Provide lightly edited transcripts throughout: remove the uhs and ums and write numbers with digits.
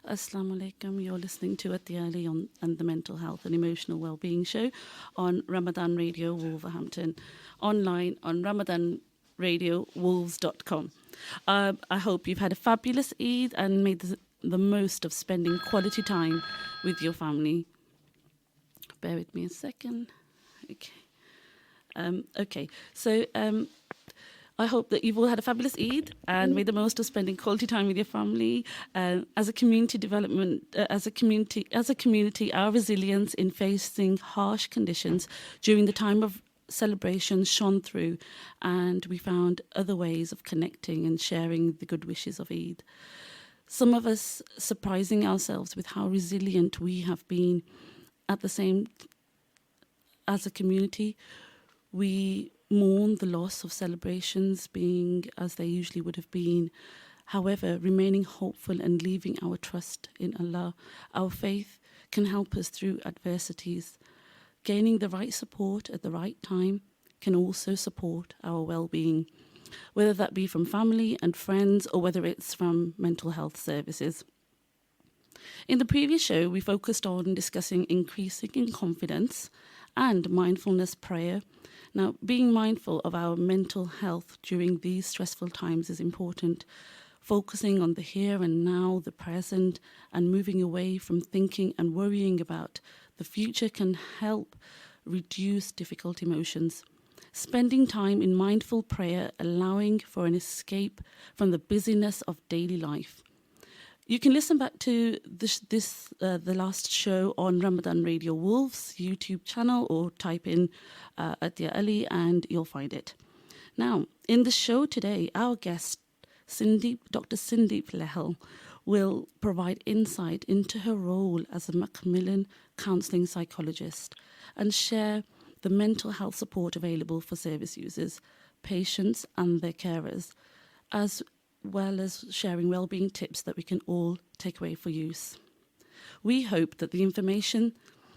Assalamu alaikum. You're listening to Atiyah on and the Mental Health and Emotional Wellbeing Show on Ramadan Radio Wolverhampton, online on ramadanradiowolves.com. I hope you've had a fabulous Eid and made the most of spending quality time with your family. Bear with me a second. Okay. So I hope that you've all had a fabulous Eid and made the most of spending quality time with your family. As a community development, as a community, our resilience in facing harsh conditions during the time of celebrations shone through, and we found other ways of connecting and sharing the good wishes of Eid. Some of us surprising ourselves with how resilient we have been. At the same, as a community, we mourn the loss of celebrations being as they usually would have been. However, remaining hopeful and leaving our trust in Allah, our faith can help us through adversities. Gaining the right support at the right time can also support our well-being, whether that be from family and friends or whether it's from mental health services. In the previous show, we focused on discussing increasing in confidence and mindfulness prayer. Now, being mindful of our mental health during these stressful times is important. Focusing on the here and now, the present, and moving away from thinking and worrying about the future can help reduce difficult emotions. Spending time in mindful prayer, allowing for an escape from the busyness of daily life. You can listen back to the last show on Ramadan Radio Wolves YouTube channel, or type in Atiyah Ali and you'll find it. Now, in the show today, our guest, Dr. Sandeep Lehel, will provide insight into her role as a Macmillan counselling psychologist and share the mental health support available for service users, patients and their carers, as well as sharing wellbeing tips that we can all take away for use. We hope that the information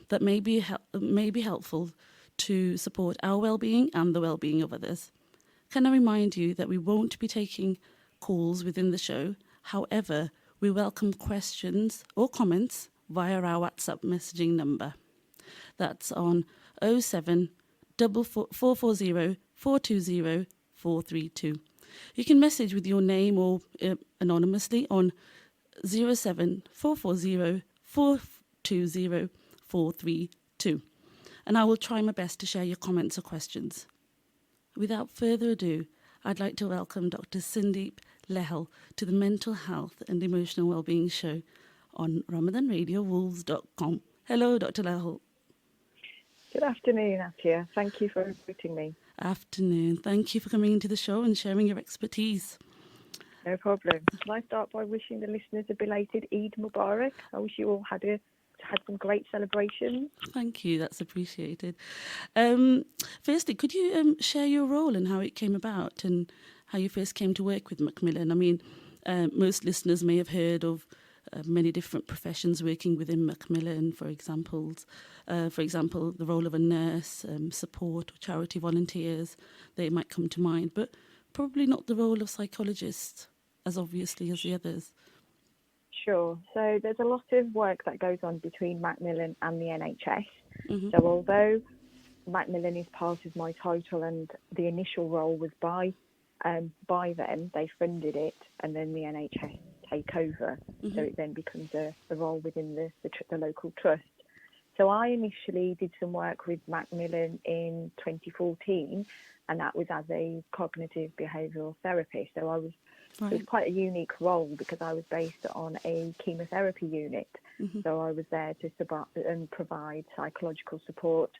that may be helpful to support our wellbeing and the wellbeing of others. Can I remind you that we won't be taking calls within the show. However, we welcome questions or comments via our WhatsApp messaging number. That's on 07 440 420 432. You can message with your name or anonymously on 07 440 420 432. And I will try my best to share your comments or questions. Without further ado, I'd like to welcome Dr. Sandeep Lehel to the Mental Health and Emotional Wellbeing Show on RamadanRadioWolves.com. Hello, Dr. Lehel. Good afternoon, Atiyah. Thank you for inviting me. Afternoon. Thank you for coming into the show and sharing your expertise. No problem. Can I start by wishing the listeners a belated Eid Mubarak? I wish you all had some great celebrations. Thank you. That's appreciated. Firstly, could you share your role and how it came about and how you first came to work with Macmillan? I mean, most listeners may have heard of many different professions working within Macmillan, for example, the role of a nurse, support or charity volunteers, they might come to mind, but probably not the role of psychologists as obviously as the others. Sure. So there's a lot of work that goes on between Macmillan and the NHS. Mm-hmm. So although Macmillan is part of my title and the initial role was by them, they funded it, and then the NHS take over. Mm-hmm. So it then becomes a role within the local trust. So I initially did some work with Macmillan in 2014, and that was as a cognitive behavioural therapist. So it was quite a unique role because I was based on a chemotherapy unit. Mm-hmm. So I was there to provide psychological support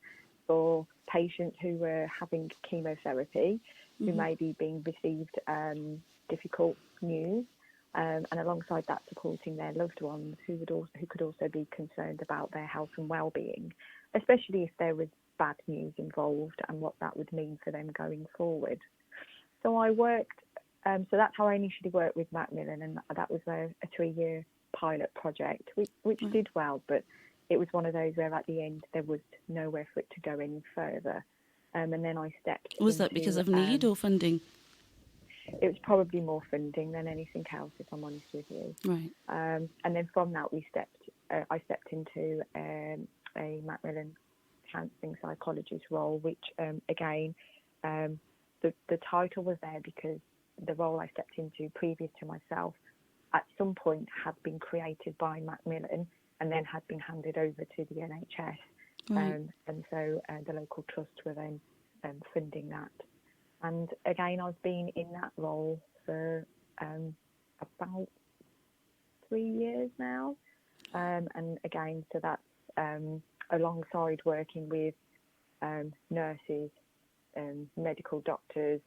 for patients who were having chemotherapy, mm-hmm. who may be being received difficult news. And alongside that, supporting their loved ones who could also be concerned about their health and well-being, especially if there was bad news involved and what that would mean for them going forward. So I worked, so that's how I initially worked with Macmillan, and that was a 3-year pilot project, which did well, but it was one of those where at the end there was nowhere for it to go any further. And then I stepped Was that because of need or funding? it was probably more funding than anything else, if I'm honest with you. Right. And then from that, I stepped into a Macmillan counselling psychologist role, which again, the title was there because the role I stepped into previous to myself at some point had been created by Macmillan and then had been handed over to the NHS. Right. And so the local trust were then funding that. And again, I've been in that role for about 3 years now. And again, so that's alongside working with nurses, medical doctors,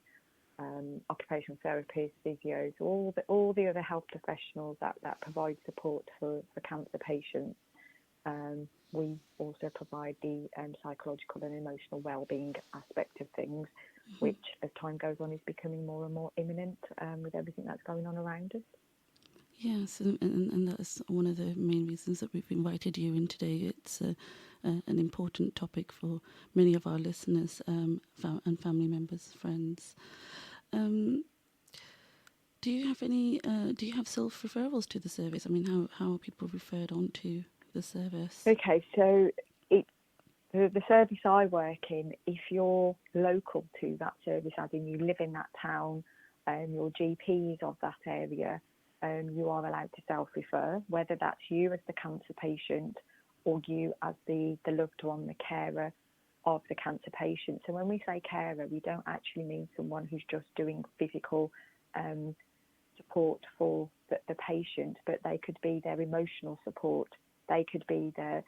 occupational therapists, physios, all the other health professionals that provide support for cancer patients. We also provide the psychological and emotional well-being aspect of things, which as time goes on is becoming more and more imminent with everything that's going on around us. Yes, and that's one of the main reasons that we've invited you in today. It's an important topic for many of our listeners and family members, friends. Do you have any? Do you have self referrals to the service? I mean, how are people referred on to the service? Okay, so the service I work in, if you're local to that service, as in you live in that town, your GP is of that area, you are allowed to self-refer, whether that's you as the cancer patient or you as the loved one, the carer of the cancer patient. So when we say carer, we don't actually mean someone who's just doing physical support for the patient, but they could be their emotional support. They could be the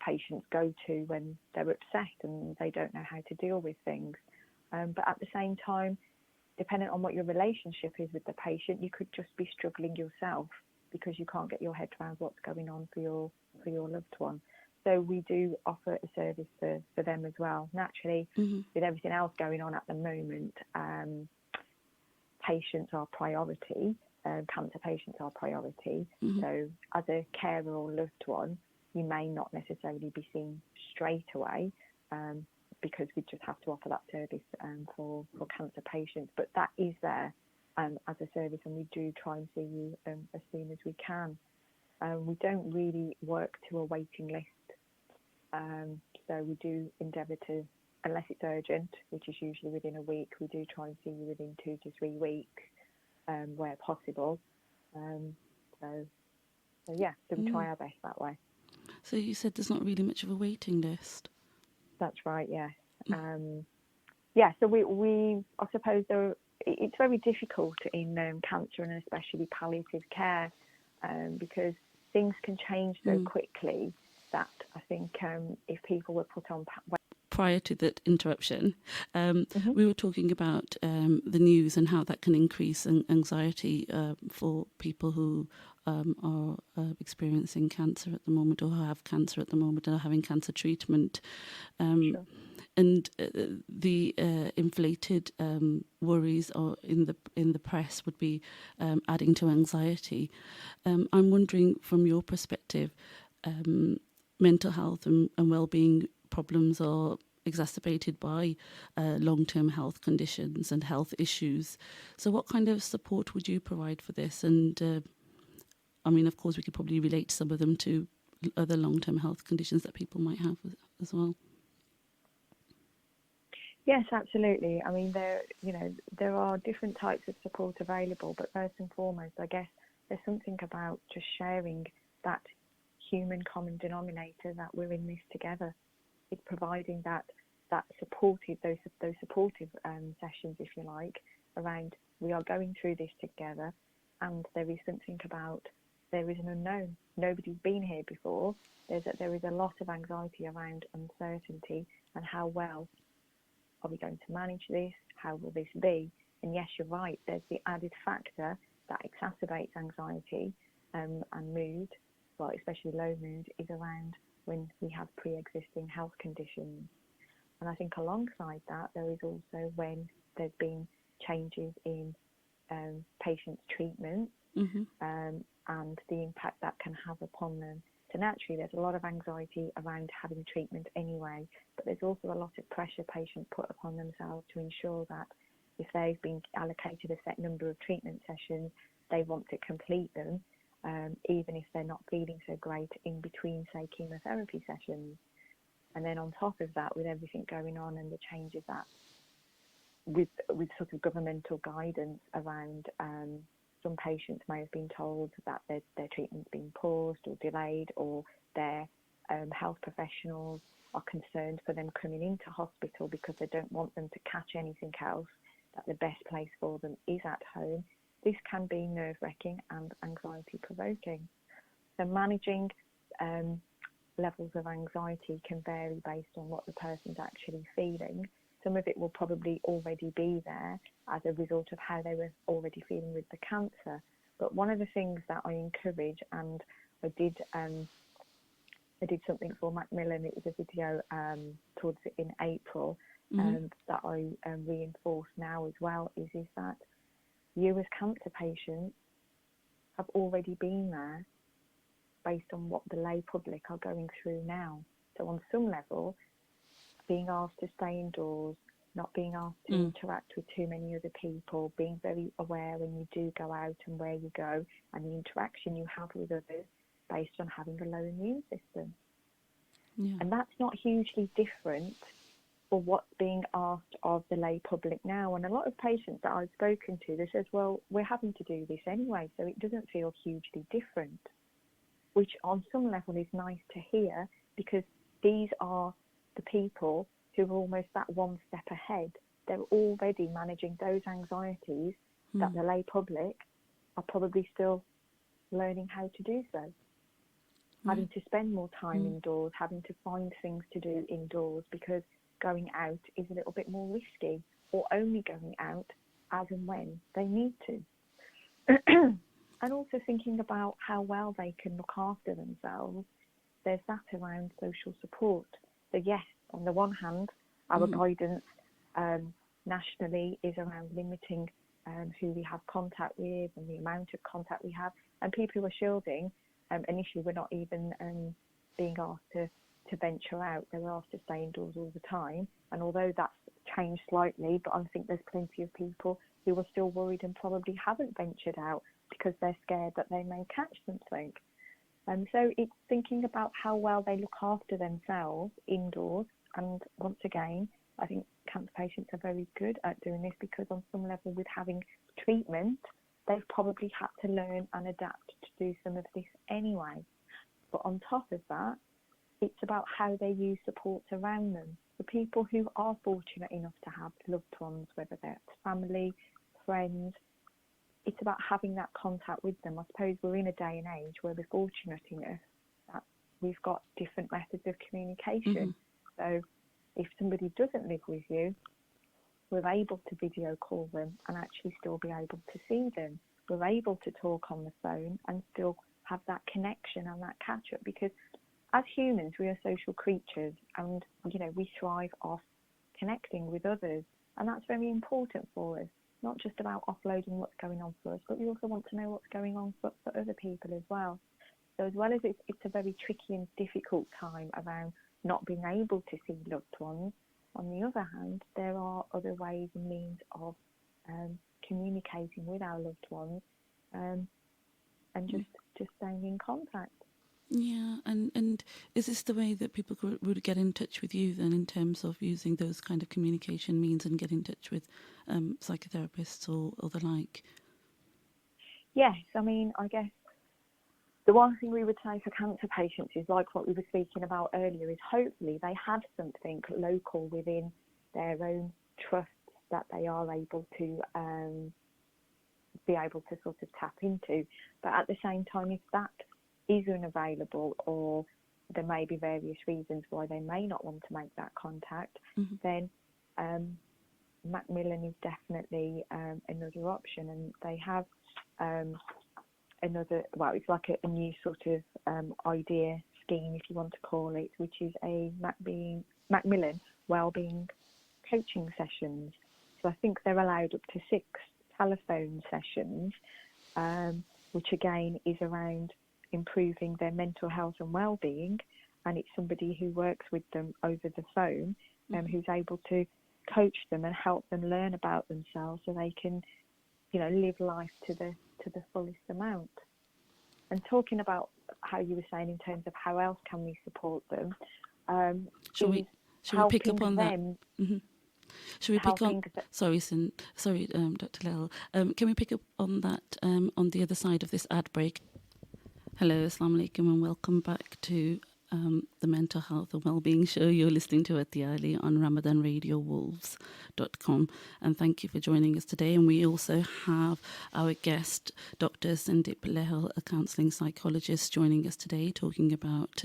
patient's go-to when they're upset and they don't know how to deal with things. But at the same time, depending on what your relationship is with the patient, you could just be struggling yourself because you can't get your head around what's going on for your loved one. So we do offer a service for them as well. Naturally, with everything else going on at the moment, patients are priority. Cancer patients are priority. So as a carer or loved one, you may not necessarily be seen straight away because we just have to offer that service for cancer patients. But that is there as a service, and we do try and see you as soon as we can. We don't really work to a waiting list. So we do endeavour to, unless it's urgent, which is usually within a week, we do try and see you within 2 to 3 weeks where possible. So we try our best that way. So you said there's not really much of a waiting list. That's right, yes. So we I suppose it's very difficult in cancer and especially palliative care because things can change so quickly that I think if people were put on... Prior to that interruption, we were talking about the news and how that can increase anxiety for people who are experiencing cancer at the moment or who have cancer at the moment or having cancer treatment. Sure. And the inflated worries or in the press would be adding to anxiety. I'm wondering, from your perspective, mental health and well-being problems are exacerbated by long-term health conditions and health issues. So what kind of support would you provide for this? And I mean, of course, we could probably relate some of them to other long-term health conditions that people might have as well. Yes, absolutely. I mean, there are different types of support available, but first and foremost, I guess there's something about just sharing that human common denominator that we're in this together. It's providing that supportive, those supportive sessions, if you like, around we are going through this together, and there is something about there is an unknown. Nobody's been here before. There is a lot of anxiety around uncertainty and how well are we going to manage this? How will this be? And yes, you're right. There's the added factor that exacerbates anxiety and mood, well, especially low mood, is around when we have pre-existing health conditions. And I think alongside that, there is also when there's been changes in patients' treatment and the impact that can have upon them. So naturally, there's a lot of anxiety around having treatment anyway, but there's also a lot of pressure patients put upon themselves to ensure that if they've been allocated a set number of treatment sessions, they want to complete them, even if they're not feeling so great in between, say, chemotherapy sessions. And then on top of that, with everything going on and the changes that with sort of governmental guidance around, some patients may have been told that their treatment's been paused or delayed, or their health professionals are concerned for them coming into hospital because they don't want them to catch anything else, that the best place for them is at home. This can be nerve-wracking and anxiety-provoking. So managing levels of anxiety can vary based on what the person's actually feeling. Some of it will probably already be there as a result of how they were already feeling with the cancer. But one of the things that I encourage, and I did something for Macmillan, it was a video towards it in April, that I reinforce now as well, is that you as cancer patients have already been there based on what the lay public are going through now. So on some level, being asked to stay indoors, not being asked to interact with too many other people, being very aware when you do go out and where you go, and the interaction you have with others based on having a low immune system. Yeah. And that's not hugely different for what's being asked of the lay public now. And a lot of patients that I've spoken to, they said, well, we're having to do this anyway, so it doesn't feel hugely different, which on some level is nice to hear, because these are the people who are almost that one step ahead. They're already managing those anxieties that the lay public are probably still learning how to do so. Having to spend more time indoors, having to find things to do indoors, because going out is a little bit more risky, or only going out as and when they need to. And also thinking about how well they can look after themselves. There's that around social support. So yes, on the one hand, our guidance nationally is around limiting who we have contact with and the amount of contact we have. And people who are shielding, initially we're not even being asked to venture out. They were asked to stay indoors all the time. And although that's changed slightly, but I think there's plenty of people who are still worried and probably haven't ventured out because they're scared that they may catch something. So it's thinking about how well they look after themselves indoors. And once again, I think cancer patients are very good at doing this, because on some level with having treatment, they've probably had to learn and adapt to do some of this anyway. But on top of that, it's about how they use supports around them. The people who are fortunate enough to have loved ones, whether they're family, friends, it's about having that contact with them. I suppose we're in a day and age where we're fortunate enough that we've got different methods of communication. So if somebody doesn't live with you, we're able to video call them and actually still be able to see them. We're able to talk on the phone and still have that connection and that catch-up, because as humans, we are social creatures, and, you know, we thrive off connecting with others, and that's very important for us. Not just about offloading what's going on for us, but we also want to know what's going on for other people as well. So as well as it's a very tricky and difficult time around not being able to see loved ones, on the other hand, there are other ways and means of communicating with our loved ones, and just staying in contact. Yeah, and is this the way that people would get in touch with you then, in terms of using those kind of communication means and get in touch with psychotherapists or the like? Yes, I mean, I guess the one thing we would say for cancer patients is, like what we were speaking about earlier, is hopefully they have something local within their own trusts that they are able to be able to sort of tap into. But at the same time, if that is unavailable, or there may be various reasons why they may not want to make that contact, then Macmillan is definitely another option. And they have another, well, it's like a new sort of idea scheme, if you want to call it, which is a Macmillan Wellbeing coaching sessions. So I think they're allowed up to 6 telephone sessions, which again is around improving their mental health and well-being, and it's somebody who works with them over the phone, who's able to coach them and help them learn about themselves so they can, live life to the fullest amount. And talking about how you were saying in terms of how else can we support them, Shall we pick helping up on that? them, Should we pick on? helping th- Sorry, Dr. Lel. Can we pick up on that on the other side of this ad break? Hello, Assalamu alaikum, and welcome back to the Mental Health and Wellbeing Show. You're listening to Atiyah on RamadanRadioWolves.com, and thank you for joining us today. And we also have our guest, Dr. Sandip Lehel, a counselling psychologist, joining us today, talking about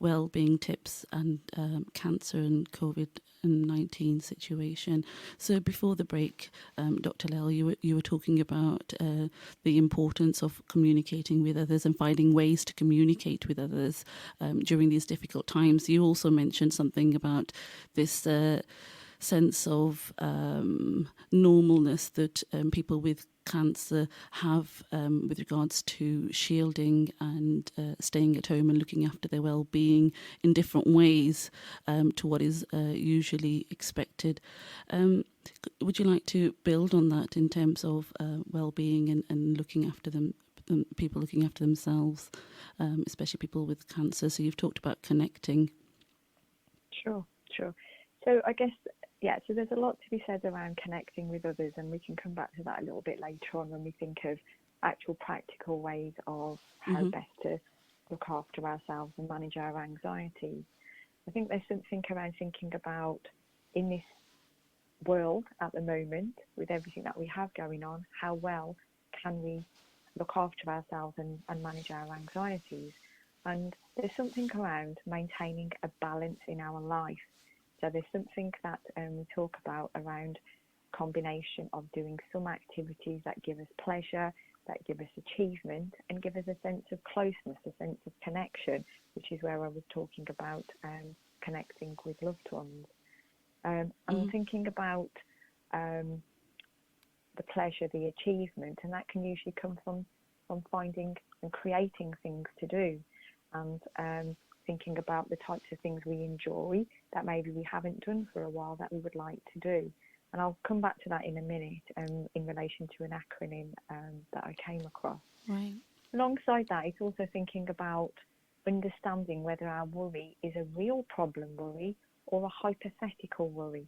well-being tips and cancer and COVID-19 situation. So before the break, Dr. Lehel, you were talking about the importance of communicating with others and finding ways to communicate with others during these difficult times. You also mentioned something about this sense of normalness that people with cancer have with regards to shielding and staying at home and looking after their well-being in different ways to what is usually expected. Would you like to build on that in terms of well-being and looking after them? People looking after themselves, especially people with cancer. So you've talked about connecting. Sure. So I guess, so there's a lot to be said around connecting with others, and we can come back to that a little bit later on when we think of actual practical ways of how best to look after ourselves and manage our anxieties. I think there's something around thinking about, in this world at the moment, with everything that we have going on, how well can we look after ourselves and manage our anxieties. And there's something around maintaining a balance in our life. So there's something that we talk about around combination of doing some activities that give us pleasure, that give us achievement, and give us a sense of closeness, a sense of connection, which is where I was talking about connecting with loved ones. I'm thinking about the pleasure, the achievement, and that can usually come from finding and creating things to do, and thinking about the types of things we enjoy that maybe we haven't done for a while that we would like to do. And I'll come back to that in a minute in relation to an acronym that I came across. Right. Alongside that, it's also thinking about understanding whether our worry is a real problem worry or a hypothetical worry,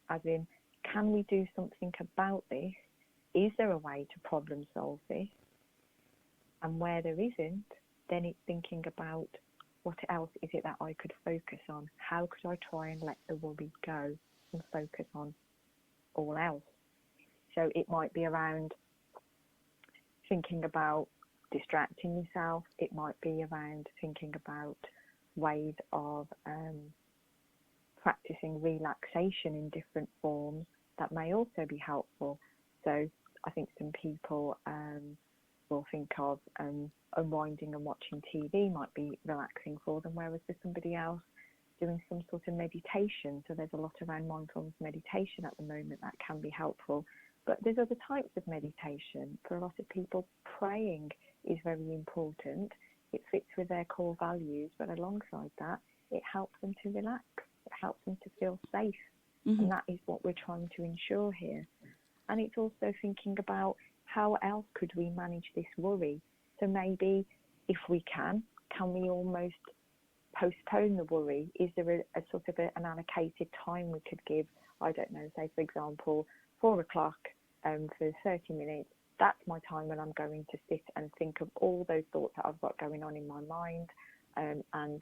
as in, can we do something about this? Is there a way to problem solve this? And where there isn't, then it's thinking about what else is it that I could focus on? How could I try and let the worry go and focus on all else? So it might be around thinking about distracting yourself. It might be around thinking about ways of practicing relaxation in different forms that may also be helpful. So I think some people will think of unwinding and watching TV might be relaxing for them, whereas for somebody else, doing some sort of meditation. So there's a lot around mindfulness meditation at the moment that can be helpful. But there's other types of meditation. For a lot of people, praying is very important. It fits with their core values, but alongside that, it helps them to relax. It helps them to feel safe. And that is what we're trying to ensure here. And it's also thinking about how else could we manage this worry? So maybe if we can we almost postpone the worry? Is there a sort of an allocated time we could give? I don't know, say for example, 4 o'clock for 30 minutes. That's my time when I'm going to sit and think of all those thoughts that I've got going on in my mind and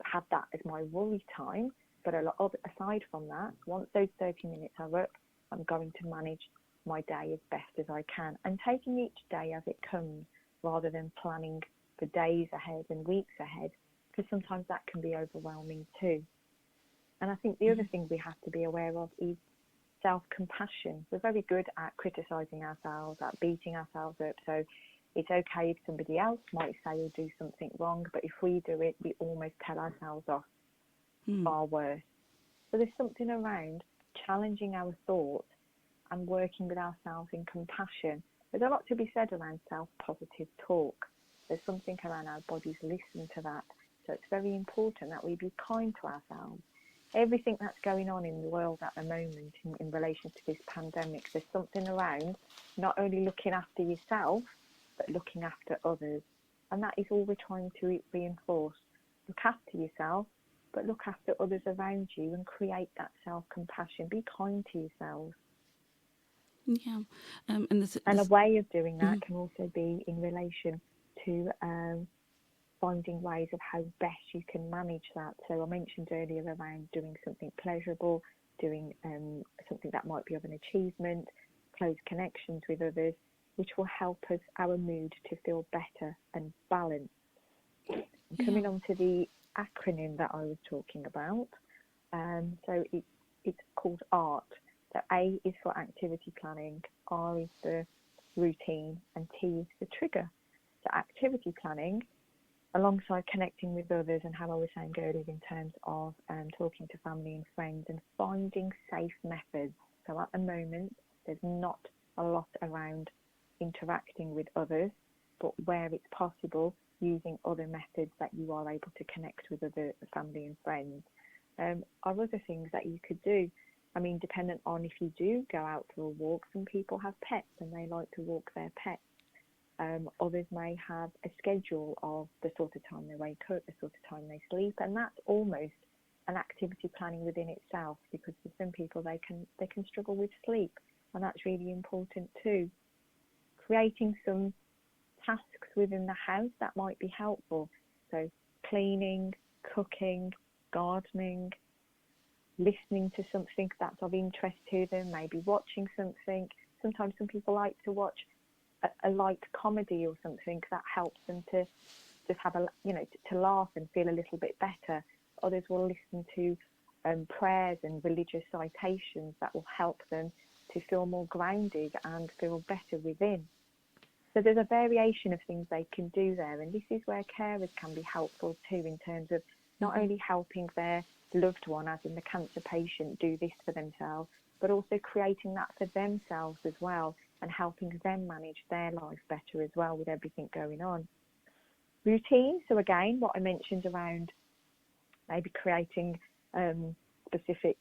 have that as my worry time. But aside from that, once those 30 minutes are up, I'm going to manage my day as best as I can, and taking each day as it comes rather than planning for days ahead and weeks ahead, because sometimes that can be overwhelming too. And I think the other thing we have to be aware of is self-compassion. We're very good at criticising ourselves, at beating ourselves up. So it's okay if somebody else might say or do something wrong, but if we do it, we almost tell ourselves off far worse. So there's something around challenging our thoughts and working with ourselves in compassion. There's a lot to be said around self-positive talk. There's something around our bodies listen to that. So it's very important that we be kind to ourselves. everything that's going on in the world at the moment in relation to this pandemic, there's something around not only looking after yourself, but looking after others. And that is all we're trying to reinforce. Look after yourself, but look after others around you and create that self-compassion. Be kind to yourselves. Yeah. And And a this way of doing that can also be in relation to finding ways of how best you can manage that. So I mentioned earlier around doing something pleasurable, doing something that might be of an achievement, close connections with others, which will help us, our mood, to feel better and balanced. And coming on to the acronym that I was talking about, so it's called ART. So A is for activity planning, R is for routine, and T is for trigger. So activity planning, alongside connecting with others, and how I was saying earlier in terms of talking to family and friends and finding safe methods. So at the moment, there's not a lot around interacting with others, but where it's possible, using other methods that you are able to connect with other family and friends. Are other things that you could do. I mean, dependent on if you do go out for a walk, some people have pets and they like to walk their pets. Others may have a schedule of the sort of time they wake up, the sort of time they sleep, and that's almost an activity planning within itself, because for some people they can struggle with sleep, and that's really important too. Creating some tasks within the house that might be helpful, so cleaning, cooking, gardening, listening to something that's of interest to them, maybe watching something. Sometimes some people like to watch a light comedy or something that helps them to just have to laugh and feel a little bit better. Others will listen to prayers and religious citations that will help them to feel more grounded and feel better within. So there's a variation of things they can do there, and this is where carers can be helpful too, in terms of not only helping their loved one, as in the cancer patient, do this for themselves, but also creating that for themselves as well, and helping them manage their life better as well with everything going on. Routine, so again, what I mentioned around maybe creating specific,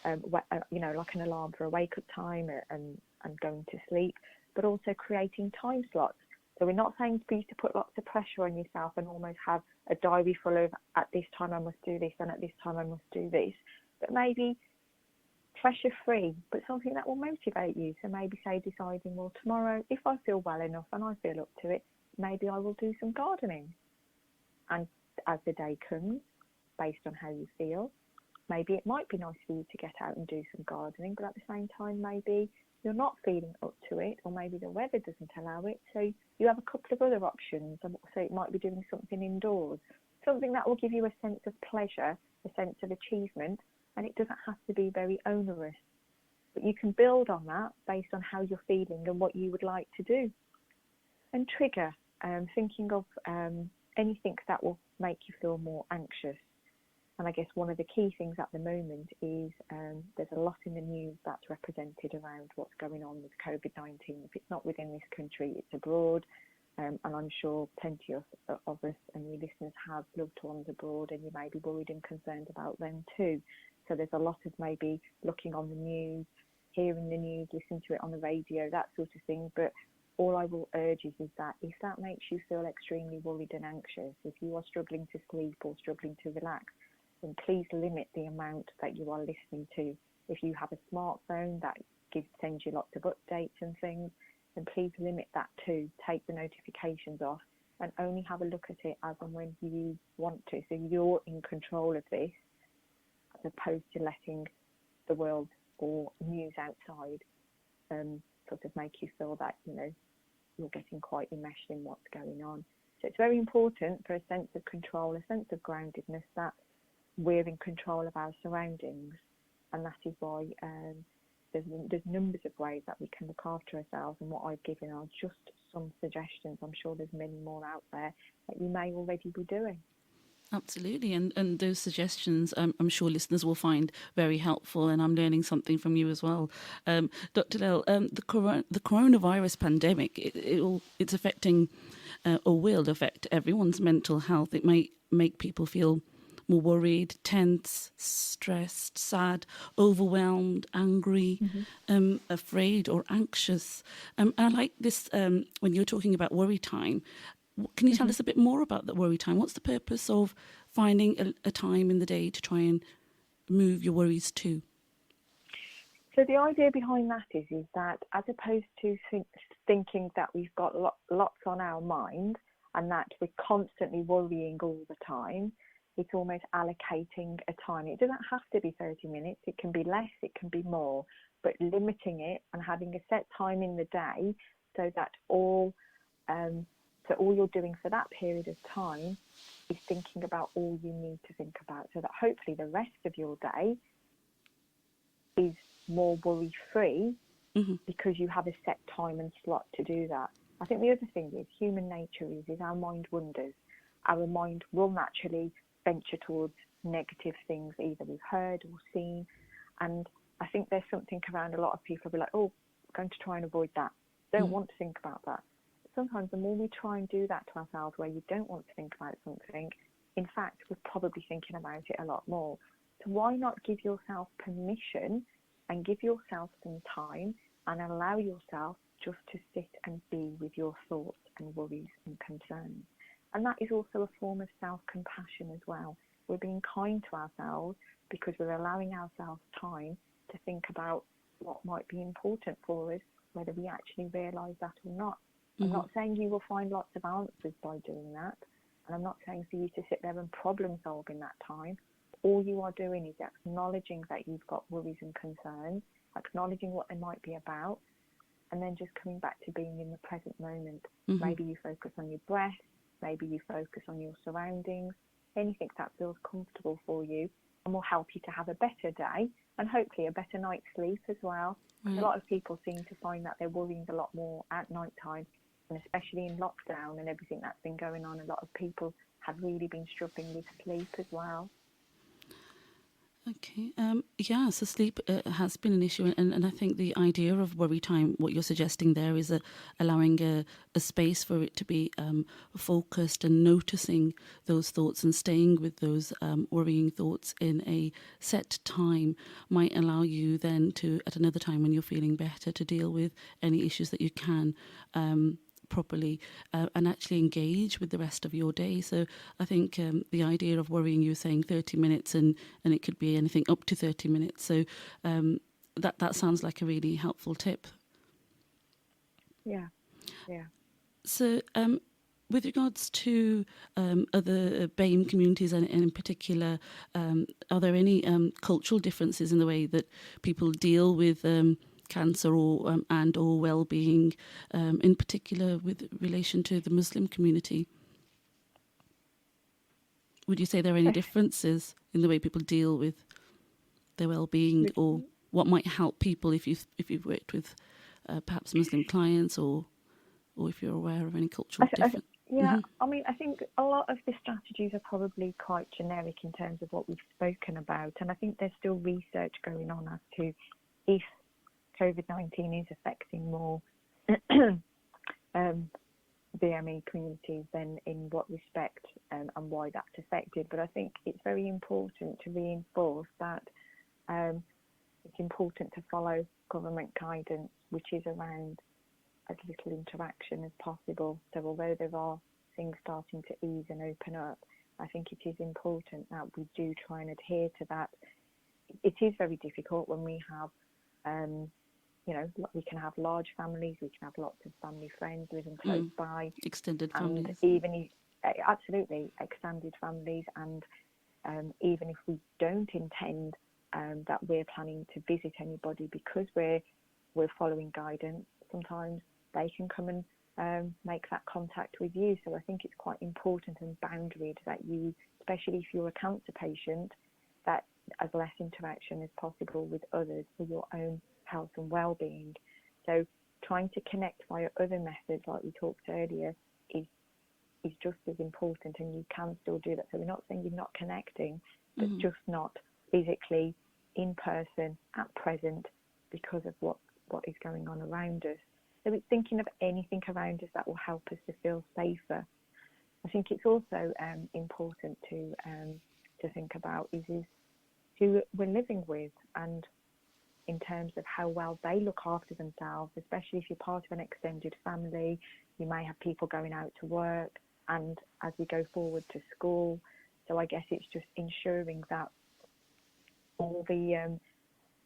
like an alarm for a wake-up time and going to sleep, but also creating time slots. So we're not saying for you to put lots of pressure on yourself and almost have a diary full of, at this time I must do this and at this time I must do this, but maybe pressure-free, but something that will motivate you. So maybe say deciding, well, tomorrow, if I feel well enough and I feel up to it, maybe I will do some gardening. And as the day comes, based on how you feel, maybe it might be nice for you to get out and do some gardening, but at the same time, maybe you're not feeling up to it, or maybe the weather doesn't allow it. So you have a couple of other options. So it might be doing something indoors, something that will give you a sense of pleasure, a sense of achievement, and it doesn't have to be very onerous. But you can build on that based on how you're feeling and what you would like to do. And trigger, thinking of anything that will make you feel more anxious. And I guess one of the key things at the moment is there's a lot in the news that's represented around what's going on with COVID-19. If it's not within this country, it's abroad. And I'm sure plenty of us and your listeners have loved ones abroad, and you may be worried and concerned about them too. So there's a lot of maybe looking on the news, hearing the news, listening to it on the radio, that sort of thing. But all I will urge is that if that makes you feel extremely worried and anxious, if you are struggling to sleep or struggling to relax, then please limit the amount that you are listening to. If you have a smartphone that sends you lots of updates and things, then please limit that too. Take the notifications off and only have a look at it as and when you want to. So you're in control of this, as opposed to letting the world or news outside sort of make you feel that, you're getting quite enmeshed in what's going on. So it's very important for a sense of control, a sense of groundedness, that we're in control of our surroundings. And that is why there's numbers of ways that we can look after ourselves, and what I've given are just some suggestions. I'm sure there's many more out there that you may already be doing. Absolutely, and those suggestions I'm sure listeners will find very helpful, and I'm learning something from you as well. Dr. Lel, the coronavirus pandemic, it's affecting or will affect everyone's mental health. It may make people feel more worried, tense, stressed, sad, overwhelmed, angry, afraid, or anxious. And I like this when you're talking about worry time. Can you tell us a bit more about the worry time? What's the purpose of finding a time in the day to try and move your worries to? So the idea behind that is that as opposed to thinking that we've got lots on our mind and that we're constantly worrying all the time, it's almost allocating a time. It doesn't have to be 30 minutes. It can be less, it can be more, but limiting it and having a set time in the day so that all you're doing for that period of time is thinking about all you need to think about, so that hopefully the rest of your day is more worry-free because you have a set time and slot to do that. I think the other thing is human nature is our mind wanders. Our mind will naturally venture towards negative things either we've heard or seen, and I think there's something around a lot of people will be like, oh, I'm going to try and avoid that. Don't want to think about that. Sometimes the more we try and do that to ourselves where you don't want to think about something, in fact, we're probably thinking about it a lot more. So why not give yourself permission and give yourself some time and allow yourself just to sit and be with your thoughts and worries and concerns? And that is also a form of self-compassion as well. We're being kind to ourselves because we're allowing ourselves time to think about what might be important for us, whether we actually realise that or not. I'm not saying you will find lots of answers by doing that, and I'm not saying for you to sit there and problem solve in that time. All you are doing is acknowledging that you've got worries and concerns, acknowledging what they might be about, and then just coming back to being in the present moment. Maybe you focus on your breath, maybe you focus on your surroundings, anything that feels comfortable for you and will help you to have a better day and hopefully a better night's sleep as well. Right. A lot of people seem to find that they're worrying a lot more at night time, and especially in lockdown and everything that's been going on, a lot of people have really been struggling with sleep as well. Okay. Yeah, so sleep has been an issue, and I think the idea of worry time, what you're suggesting there, is allowing a space for it to be focused and noticing those thoughts and staying with those worrying thoughts in a set time might allow you then to, at another time when you're feeling better, to deal with any issues that you can properly and actually engage with the rest of your day. So I think the idea of worrying, you saying 30 minutes and it could be anything up to 30 minutes. So that sounds like a really helpful tip. Yeah. So with regards to other BAME communities and in particular, are there any cultural differences in the way that people deal with cancer or well-being, in particular with relation to the Muslim community? Would you say there are any differences in the way people deal with their well-being, or what might help people if you've worked with perhaps Muslim clients, or if you're aware of any cultural difference? I mean, I think a lot of the strategies are probably quite generic in terms of what we've spoken about, and I think there's still research going on as to if COVID-19 is affecting more BME communities, then in what respect and why that's affected. But I think it's very important to reinforce that it's important to follow government guidance, which is around as little interaction as possible. So although there are things starting to ease and open up, I think it is important that we do try and adhere to that. It is very difficult when we have we can have large families, we can have lots of family friends living close by. Extended families. Absolutely, extended families. And even if we don't intend that we're planning to visit anybody because we're following guidance, sometimes they can come and make that contact with you. So I think it's quite important and boundaried that you, especially if you're a cancer patient, that as less interaction as possible with others for your own health and well-being. So trying to connect via other methods, like we talked earlier, is just as important, and you can still do that. So we're not saying you're not connecting, but just not physically in person at present because of what is going on around us. So it's thinking of anything around us that will help us to feel safer. I think it's also important to to think about is who we're living with, and in terms of how well they look after themselves, especially if you're part of an extended family. You may have people going out to work and as we go forward to school. So I guess it's just ensuring that all the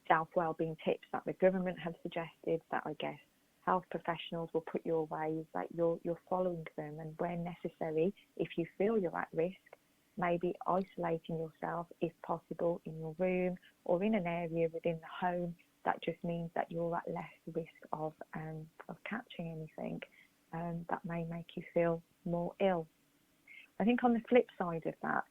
self-wellbeing tips that the government have suggested, that I guess health professionals will put your way, that you're following them, and where necessary, if you feel you're at risk, maybe isolating yourself if possible in your room or in an area within the home. That just means that you're at less risk of catching anything that may make you feel more ill. I think on the flip side of that,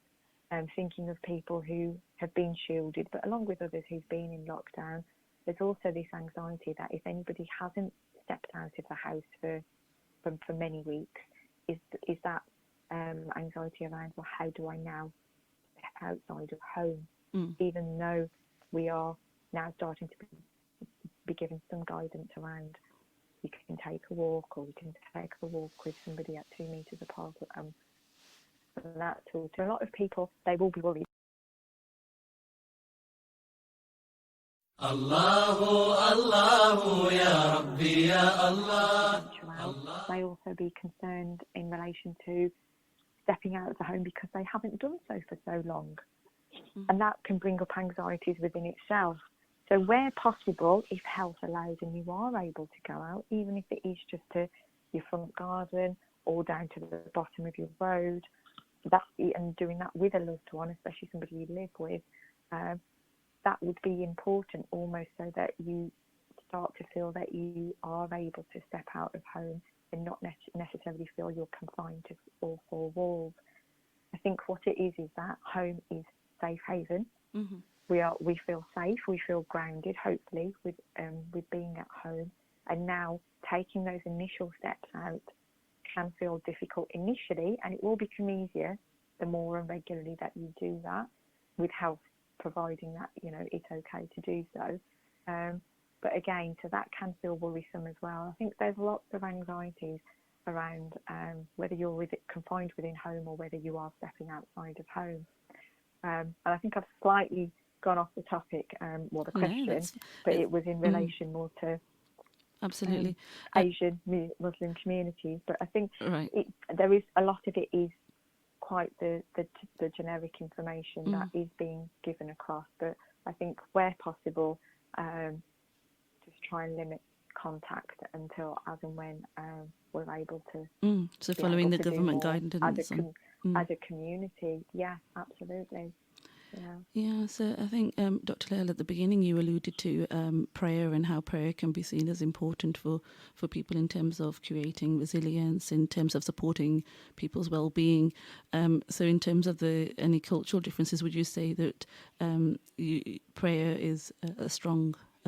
thinking of people who have been shielded, but along with others who've been in lockdown, there's also this anxiety that if anybody hasn't stepped out of the house for many weeks, is that anxiety around, well, how do I now step outside of home? Even though we are now starting to be given some guidance around, you can take a walk, or you can take a walk with somebody at 2 meters apart. That tool. To a lot of people, they will be worried. Allahu, Allahu, Ya Rabbi, Ya Allah. May also be concerned in relation to stepping out of the home because they haven't done so for so long. And that can bring up anxieties within itself. So where possible, if health allows and you are able to go out, even if it is just to your front garden or down to the bottom of your road, and doing that with a loved one, especially somebody you live with, that would be important, almost so that you start to feel that you are able to step out of home and not necessarily feel you're confined to all four walls. I think what it is that home is safe haven. We feel safe, we feel grounded, hopefully, with being at home. And now taking those initial steps out can feel difficult initially, and it will become easier the more and regularly that you do that, with health providing that it's okay to do so. But again, so that can feel worrisome as well. I think there's lots of anxieties around whether you're confined within home or whether you are stepping outside of home. And I think I've slightly gone off the topic, the question, but it was in relation more to absolutely Asian Muslim communities. But I think there is a lot of it is quite the generic information that is being given across. But I think where possible, just try and limit contact until as and when we're able to. So following the government guidance as a community, yeah, absolutely. Yeah, so I think, Dr. Lael, at the beginning you alluded to prayer and how prayer can be seen as important for people in terms of creating resilience, in terms of supporting people's well-being. So in terms of any cultural differences, would you say that prayer is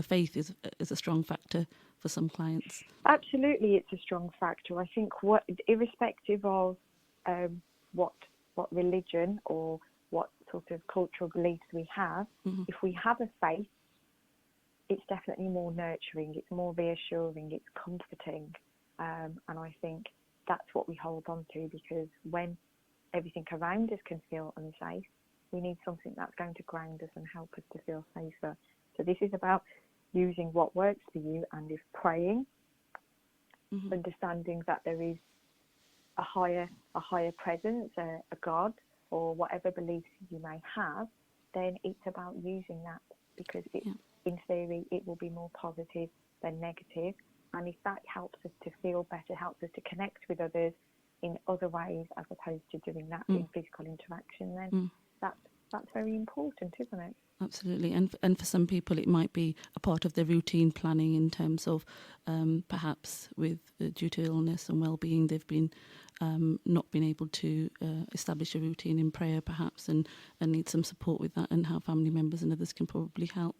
faith is a strong factor for some clients? Absolutely, it's a strong factor. I think irrespective of what religion or what sort of cultural beliefs we have, if we have a faith, it's definitely more nurturing, it's more reassuring, it's comforting, and I think that's what we hold on to, because when everything around us can feel unsafe, we need something that's going to ground us and help us to feel safer. So this is about using what works for you, and if praying, understanding that there is a higher presence, a God, or whatever beliefs you may have, then it's about using that, because in theory it will be more positive than negative. And if that helps us to feel better, helps us to connect with others in other ways as opposed to doing that in physical interaction, then that's very important, isn't it? Absolutely. And for some people it might be a part of their routine planning in terms of perhaps due to illness and well-being, they've been not been able to establish a routine in prayer perhaps, and need some support with that, and how family members and others can probably help.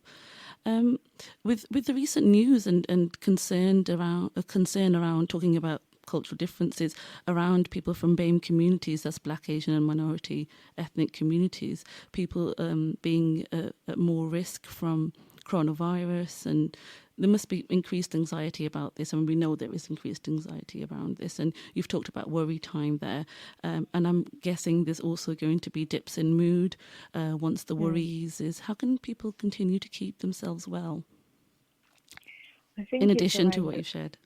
With the recent news and concern around talking about cultural differences around people from BAME communities, that's Black, Asian and minority ethnic communities, people being at more risk from coronavirus and there must be increased anxiety about this, and we know there is increased anxiety around this. And you've talked about worry time there, and I'm guessing there's also going to be dips in mood once the worry eases. How can people continue to keep themselves well, I think in it's addition to around, what you've shared?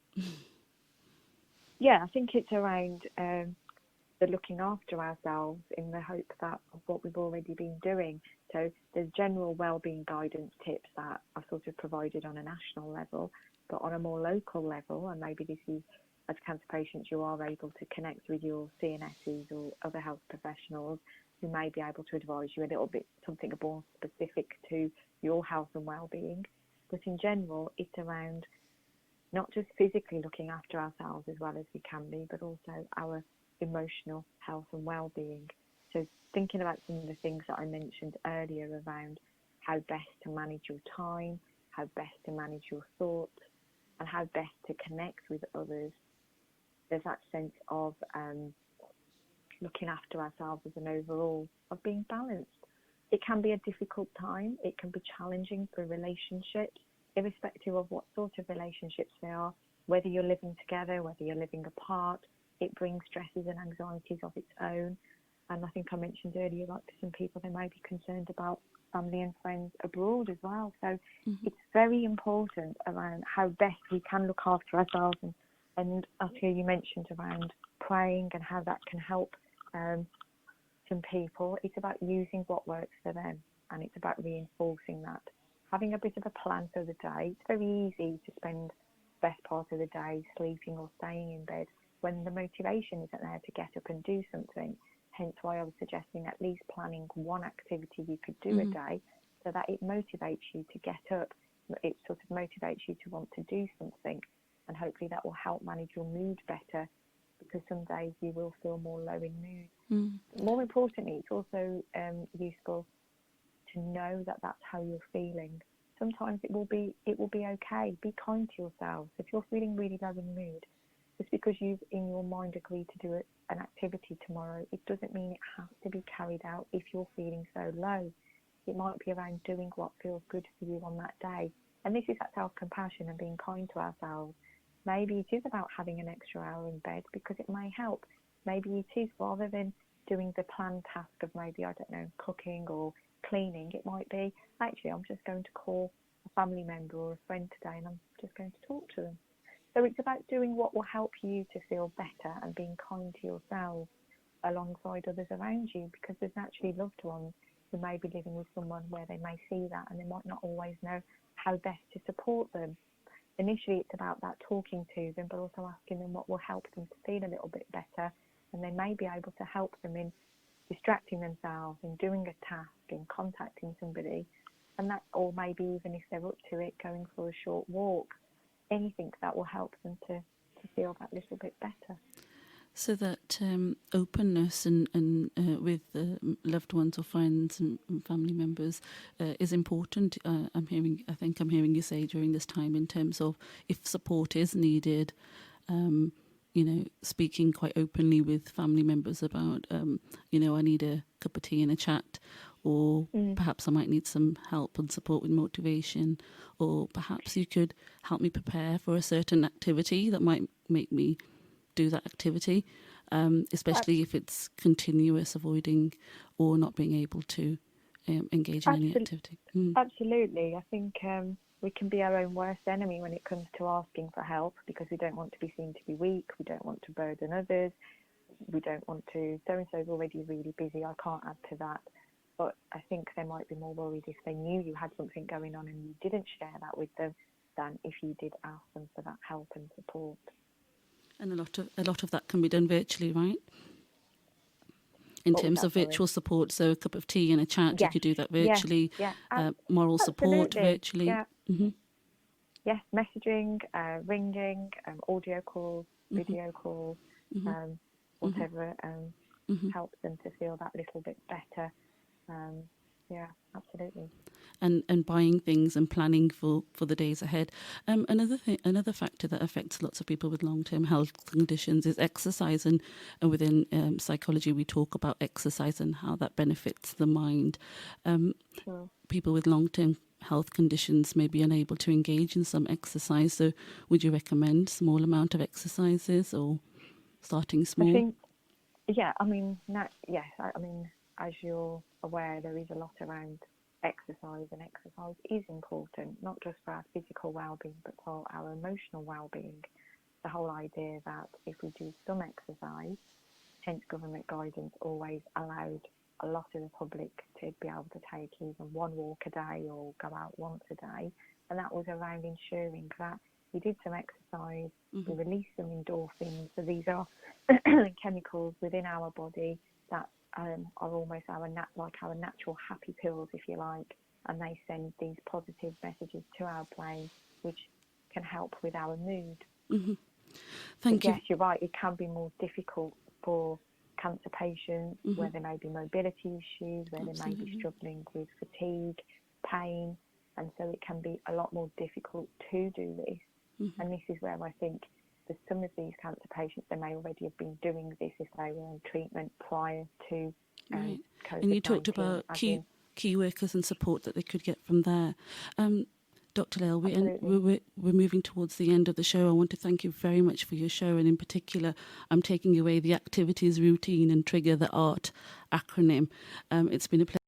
yeah, I think it's around the looking after ourselves in the hope that of what we've already been doing. So there's general wellbeing guidance tips that are sort of provided on a national level, but on a more local level, and maybe this is, as cancer patients, you are able to connect with your CNSs or other health professionals who may be able to advise you a little bit, something more specific to your health and wellbeing. But in general, it's around not just physically looking after ourselves as well as we can be, but also our emotional health and well-being. So thinking about some of the things that I mentioned earlier around how best to manage your time, how best to manage your thoughts, and how best to connect with others. There's that sense of looking after ourselves as an overall, of being balanced. It can be a difficult time. It can be challenging for relationships, irrespective of what sort of relationships they are, whether you're living together, whether you're living apart. It brings stresses and anxieties of its own. And I think I mentioned earlier, like for some people, they may be concerned about family and friends abroad as well. So it's very important around how best we can look after ourselves. And Atiyah, you mentioned around praying and how that can help some people. It's about using what works for them, and it's about reinforcing that. Having a bit of a plan for the day. It's very easy to spend the best part of the day sleeping or staying in bed when the motivation isn't there to get up and do something. Hence why I was suggesting at least planning one activity you could do a day, so that it motivates you to get up. It sort of motivates you to want to do something, and hopefully that will help manage your mood better, because some days you will feel more low in mood. More importantly, it's also useful to know that that's how you're feeling. Sometimes it will be okay. Be kind to yourselves. If you're feeling really low in mood, just because you've in your mind agreed to do an activity tomorrow, it doesn't mean it has to be carried out if you're feeling so low. It might be around doing what feels good for you on that day. And this is that self-compassion and being kind to ourselves. Maybe it is about having an extra hour in bed because it may help. Maybe it is, rather than doing the planned task of maybe, I don't know, cooking or cleaning, it might be, actually, I'm just going to call a family member or a friend today and I'm just going to talk to them. So it's about doing what will help you to feel better and being kind to yourself alongside others around you, because there's naturally loved ones who may be living with someone where they may see that and they might not always know how best to support them. Initially, it's about that talking to them, but also asking them what will help them to feel a little bit better, and they may be able to help them in distracting themselves, in doing a task, in contacting somebody, and that, or maybe even if they're up to it, going for a short walk. Anything that will help them to feel that little bit better. So that openness and with loved ones or friends and family members is important. I think I'm hearing you say during this time, in terms of if support is needed, speaking quite openly with family members about, I need a cup of tea and a chat, or perhaps I might need some help and support with motivation, or perhaps you could help me prepare for a certain activity that might make me do that activity, especially if it's continuous avoiding or not being able to engage in any activity. Absolutely. I think we can be our own worst enemy when it comes to asking for help, because we don't want to be seen to be weak, we don't want to burden others, we don't want to, so-and-so's already really busy, I can't add to that. But I think they might be more worried if they knew you had something going on and you didn't share that with them, than if you did ask them for that help and support. And a lot of that can be done virtually, right? In terms of virtual support, so a cup of tea and a chat, you could do that virtually. Moral support virtually. Yeah. Yes, messaging, ringing, audio calls, video calls, whatever helps them to feel that little bit better. Yeah, absolutely. And buying things and planning for the days ahead. Another factor that affects lots of people with long-term health conditions is exercise, and within psychology we talk about exercise and how that benefits the mind. People with long-term health conditions may be unable to engage in some exercise. So would you recommend small amount of exercises or starting I small? think, yeah, I mean, yes, I mean, as you're aware, there is a lot around exercise, and exercise is important, not just for our physical well-being, but for our emotional well-being. The whole idea that if we do some exercise, hence government guidance always allowed a lot of the public to be able to take even one walk a day or go out once a day, and that was around ensuring that we did some exercise, we released some endorphins. So these are chemicals within our body that are almost our natural happy pills, if you like, and they send these positive messages to our brain, which can help with our mood. Thank you. Yes, you're right, it can be more difficult for cancer patients where there may be mobility issues, where they may be struggling with fatigue, pain, and so it can be a lot more difficult to do this. And this is where I think for some of these cancer patients, they may already have been doing this if they were on treatment prior to Right. COVID-19. And you talked about key workers and support that they could get from there. Dr. Lale, we're moving towards the end of the show. I want to thank you very much for your show, and in particular, I'm taking away the activities, routine and trigger, the ART acronym. It's been a pleasure